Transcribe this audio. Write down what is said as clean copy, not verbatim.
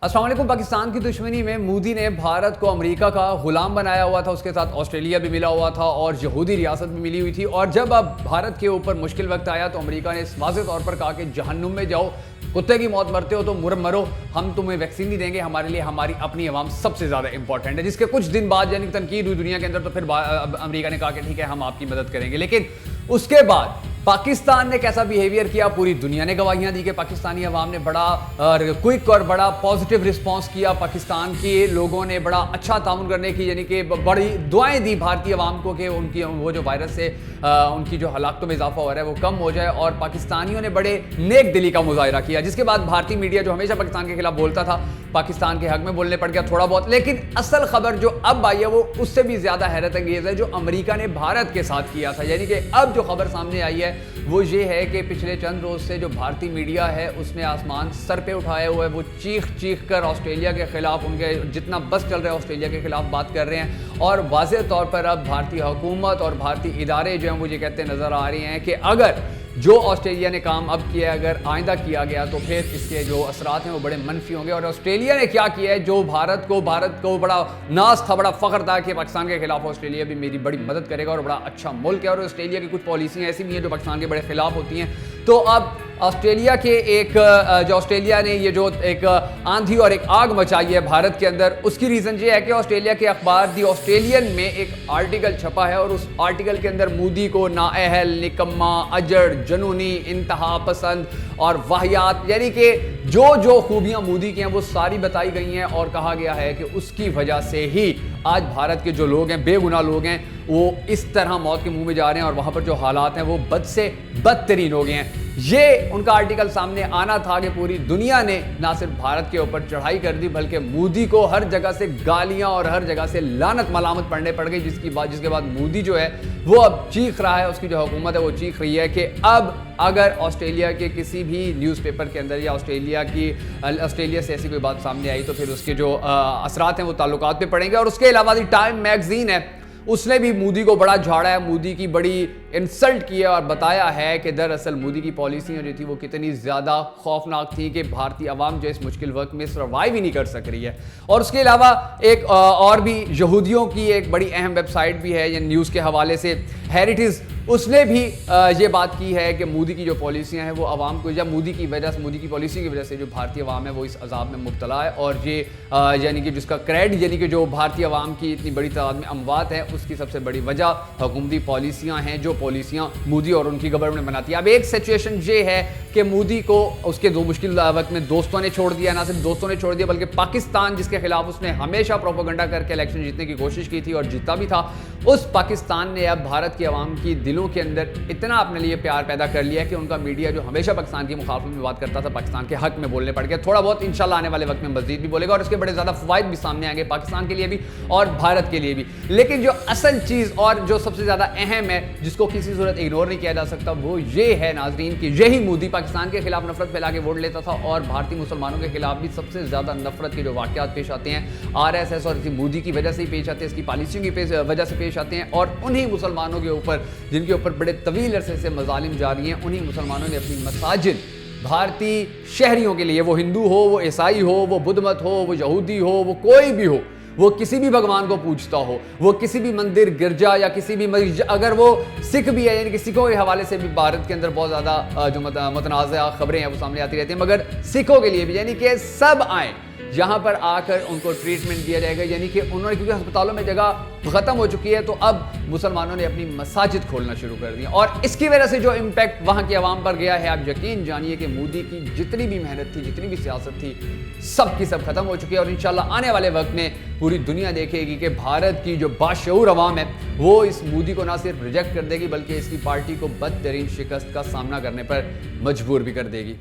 अस्सलाम वालेकुम। पाकिस्तान की दुश्मनी में मोदी ने भारत को अमेरिका का गुलाम बनाया हुआ था, उसके साथ ऑस्ट्रेलिया भी मिला हुआ था और यहूदी रियासत भी मिली हुई थी। और जब अब भारत के ऊपर मुश्किल वक्त आया तो अमेरिका ने इस वाज़ेह तौर पर कहा कि जहन्नुम में जाओ, कुत्ते की मौत मरते हो तो मरो, हम तुम्हें वैक्सीन नहीं देंगे, हमारे लिए हमारी अपनी आवाम सबसे ज़्यादा इंपॉर्टेंट है। जिसके कुछ दिन बाद यानी तनकीद हुई दुनिया के अंदर, तो फिर अमेरिका ने कहा कि ठीक है हम आपकी मदद करेंगे। लेकिन उसके बाद पाकिस्तान ने कैसा बिहेवियर किया, पूरी दुनिया ने गवाहियां दी कि पाकिस्तानी अवाम ने बड़ा क्विक और बड़ा पॉजिटिव रिस्पांस किया। पाकिस्तान के लोगों ने बड़ा अच्छा ताउन करने की यानी कि बड़ी दुआएं दी भारतीय अवाम को कि उनकी वो जो वायरस से उनकी जो हलाकतों में इजाफा हो रहा है वो कम हो जाए। और पाकिस्तानियों ने बड़े नेक दिली का मुजाहिरा किया। जिसके बाद भारतीय मीडिया जो हमेशा पाकिस्तान के खिलाफ बोलता था, पाकिस्तान के हक में बोलने पड़ गया थोड़ा बहुत। लेकिन असल खबर जो अब आई है वो उससे भी ज्यादा हैरत अंगेज है, जो अमेरिका ने भारत के साथ किया था। यानी कि अब जो खबर सामने आई है वो ये है कि पिछले चंद रोज से जो भारतीय मीडिया है उसने आसमान सर पे उठाया हुआ है। वो चीख कर ऑस्ट्रेलिया के खिलाफ, उनके जितना बस चल रहा है ऑस्ट्रेलिया के खिलाफ बात कर रहे हैं। और वाज़ेह तौर पर अब भारतीय हुकूमत और भारतीय इदारे जो हैं मुझे कहते नजर आ रहे हैं कि अगर जो ऑस्ट्रेलिया ने काम अब किया है अगर आइंदा किया गया तो फिर इसके जो असरात हैं वो बड़े मनफी होंगे। और ऑस्ट्रेलिया ने क्या किया है, जो भारत को बड़ा नाज था, बड़ा फख्र था कि पाकिस्तान के खिलाफ ऑस्ट्रेलिया भी मेरी बड़ी मदद करेगा और बड़ा अच्छा मुल्क है। और ऑस्ट्रेलिया की कुछ पॉलिसियाँ ऐसी भी हैं जो पाकिस्तान के बड़े खिलाफ होती हैं। तो अब ऑस्ट्रेलिया के जो ऑस्ट्रेलिया ने ये जो एक आंधी और एक आग मचाई है भारत के अंदर, उसकी रीज़न ये है कि ऑस्ट्रेलिया के अखबार दी ऑस्ट्रेलियन में एक आर्टिकल छपा है और उस आर्टिकल के अंदर मोदी को नाअहल, निकम्मा, अजड़, जनूनी, इंतहा पसंद और वाहियात यानी कि जो खूबियां मोदी की हैं वो सारी बताई गई हैं। और कहा गया है कि उसकी वजह से ही आज भारत के जो लोग हैं, बेगुनाह लोग हैं, वो इस तरह मौत के मुंह में जा रहे हैं और वहां पर जो हालात हैं वो बद से बदतरीन हो गए हैं। ये उनका आर्टिकल सामने आना था कि पूरी दुनिया ने ना सिर्फ भारत के ऊपर चढ़ाई कर दी बल्कि मोदी को हर जगह से गालियां और हर जगह से लानत मलामत पड़ने पड़ गई। जिसके बाद मोदी जो है वो अब चीख रहा है, उसकी जो हुकूमत है वो चीख रही है कि अब अगर ऑस्ट्रेलिया के किसी भी न्यूज़पेपर के अंदर या ऑस्ट्रेलिया से ऐसी कोई बात सामने आई तो फिर उसके जो असरात हैं वो ताल्लुकात पे पड़ेंगे। और उसके अलावा टाइम मैगजीन है उसने भी मोदी को बड़ा झाड़ा है, मोदी की बड़ी इंसल्ट की है और बताया है कि दरअसल मोदी की पॉलिसियाँ जो थी वो कितनी ज़्यादा खौफनाक थी कि भारतीय अवाम जो इस मुश्किल वक्त में सर्वाइव ही नहीं कर सक रही है। और उसके अलावा एक और भी यहूदियों की एक बड़ी अहम वेबसाइट भी है या न्यूज़ के हवाले से, हेरिटेज, उसने भी ये बात की है कि मोदी की जो पॉलिसियाँ हैं वो अवाम को, या मोदी की पॉलिसी की वजह से जो भारतीय अवाम है वो इस अजाब में मुब्तला है। और ये यानी कि जिसका क्रेडिट यानी कि जो भारतीय अवाम की इतनी बड़ी तादाद में अमवात है उसकी सबसे बड़ी वजह हुकूमती पॉलिसियाँ हैं, जो पॉलिसियाँ मोदी और उनकी गवर्नमेंट बनाती है। अब एक सिचुएशन ये है कि मोदी को उसके दो मुश्किल वक्त में दोस्तों ने छोड़ दिया, ना सिर्फ दोस्तों ने छोड़ दिया बल्कि पाकिस्तान जिसके खिलाफ उसने हमेशा प्रोपेगेंडा करके इलेक्शन जीतने की कोशिश की थी और जीता भी था, उस पाकिस्तान ने अब भारत की अवाम की दिलों के अंदर इतना अपने लिए प्यार पैदा कर लिया कि उनका मीडिया जो हमेशा पाकिस्तान की मुखालफत में बात करता था पाकिस्तान के हक में बोलने पड़ गया। थोड़ा बहुत इंशाल्लाह आने वाले वक्त में मजीद भी बोलेगा और इसके बड़े ज़्यादा फ़वाइद भी सामने आएंगे पाकिस्तान के लिए भी और भारत के लिए भी। लेकिन जो असल चीज़ और जो सबसे ज़्यादा अहम है जिसको किसी सूरत इग्नोर नहीं किया जा सकता वो ये है नाजरीन कि यही मोदी पाकिस्तान के खिलाफ नफरत फैला के वोट लेता था और भारतीय मुसलमानों के खिलाफ भी सबसे ज़्यादा नफरत के जो वाक़यात पेश आते हैं RSS और मोदी की वजह से ही पेश आते हैं, इसकी पॉलिसियों की वजह से पेश आते हैं। और उन्हीं मुसलमानों के ऊपर जिनके ऊपर बड़े तवील अरसे से मजालिम जारी हैं, उन्हीं मुसलमानों ने अपनी मसाजिद भारतीय शहरियों के लिए, वो हिंदू हो, वो ईसाई हो, वो बुद्ध मत हो, वो यहूदी हो, वो कोई भी हो, वो किसी भी भगवान को पूजता हो, वो किसी भी मंदिर, गिरजा या किसी भी अगर वो सिख भी है, यानी कि सिखों के हवाले से भी भारत के अंदर बहुत ज़्यादा जो मुतनाज़ा खबरें हैं वो सामने आती रहती हैं, मगर सिखों के लिए भी यानी कि सब आए यहाँ पर आकर उनको ट्रीटमेंट दिया जाएगा। यानी कि उन्होंने, क्योंकि अस्पतालों में जगह ख़त्म हो चुकी है तो अब मुसलमानों ने अपनी मसाजिद खोलना शुरू कर दी और इसकी वजह से जो इम्पैक्ट वहाँ के अवाम पर गया है, आप यकीन जानिए कि मोदी की जितनी भी मेहनत थी, जितनी भी सियासत थी, सब की सब खत्म हो चुकी है। और इंशाल्लाह आने वाले वक्त में पूरी दुनिया देखेगी कि भारत की जो बाशऊर अवाम है वो इस मोदी को ना सिर्फ रिजेक्ट कर देगी बल्कि इसकी पार्टी को बदतरीन शिकस्त का सामना करने पर मजबूर भी कर देगी।